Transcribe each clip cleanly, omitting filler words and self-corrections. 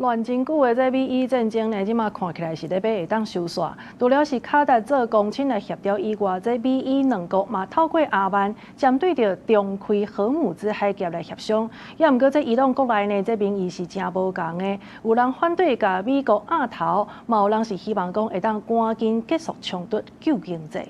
亂真久的這美伊戰爭呢，即馬看起來是咧要會當收煞。除了是卡達做公親來協調以外，這美伊兩國嘛透過阿曼針對着重開荷姆茲海峽來協商。也毋過這伊朗國內呢，這民意是真無共的，有人反對甲美國壓頭，嘛有人是希望講會當趕緊結束衝突，救經濟。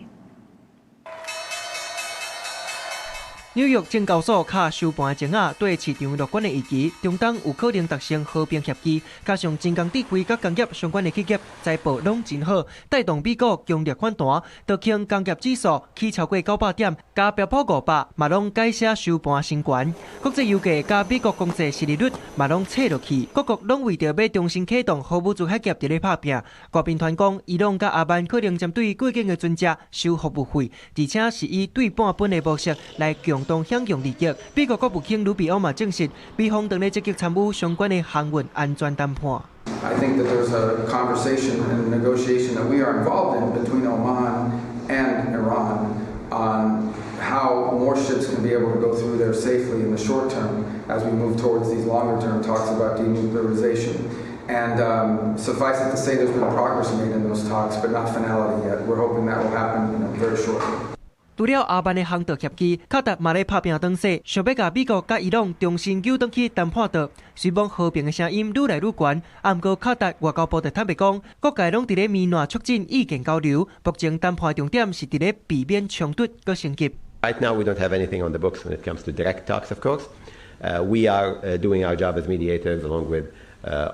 紐約證交所卡收盤前啊，對市場樂觀的預期，中東有可能達成和平協議，加上真空地區甲工業相關的企業財報攏真好，帶動美國強力反彈，道瓊工業指數起超過900點，加標普500嘛攏改寫收盤升懸。國際油價加美國公債殖利率嘛攏切落去，各國攏為着要重新啟動荷姆茲海峽佇咧拍拼。國賓團講，伊朗甲阿曼可能針對過境的船隻收服務費，而且是以對半本的模式來共同享用利益。美國國務卿魯比歐嘛證實，美方正咧積極參與相關的航運安全談判。I think that there's a conversation and a negotiation that we are involved in between Oman and Iran on how more ships can be able to go through there safely in the short term as we move towards these longer term talks about denuclearization. And suffice it to say, there's been progress made in those talks, but not finality yet. We're hoping that will happen very shortly. 除了阿曼的航道協議，卡達嘛咧拍拼轉勢，想要甲美國甲伊朗重新扭轉去談判桌。雖望和平的聲音愈來愈懸，不過卡達外交部就坦白講，各界攏佇咧面談促進意見交流，目前談判重點是佇咧避免衝突佮升級。Right now, we don't have anything on the books when it comes to direct talks, of course. We are doing our job as mediators along with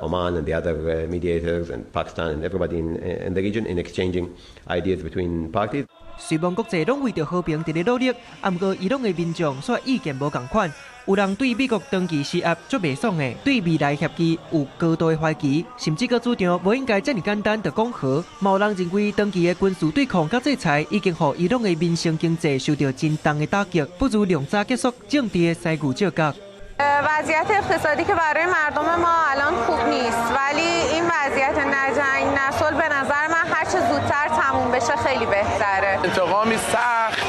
Oman and the other mediators and Pakistan and everybody in the region in exchanging ideas between parties. 雖望國際攏為着和平佇咧努力，不過伊朗的民眾煞意見無共款，有人對美國長期施壓足袂爽的，對未來協議有高度的懷疑，甚至閣主張無應該這麼簡單就講和。嘛有人認為長期的軍事對抗甲制裁已經讓伊朗的民生經濟受到真重的打擊，不如盡早結束政治的西固照角。وضعیت اقتصادی که برای مردم ما الان خوب نیست ولی این وضعیت نه جنگ نه صلح به نظر من هر چه زودتر تموم بشه خیلی بهتره. انتقامی سخت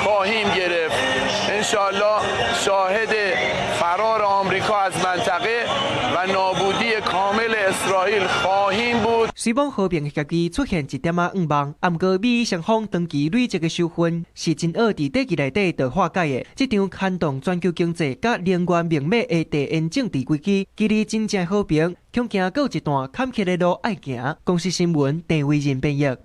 خواهیم گرفت. انشالله شاهد فرار آمریکا از منطقه و نابودی کامل اسرائیل خواهیم بود. 雖望和平的協議出現一點仔誤望，不過美伊雙方長期累積的仇恨是真惡佇短期內底就化解的。這場牽動全球經濟甲能源命脈的地緣政治危機，距離真正和平，恐驚還有一段坎坷的路要行。公視新聞鄭偉仁編譯。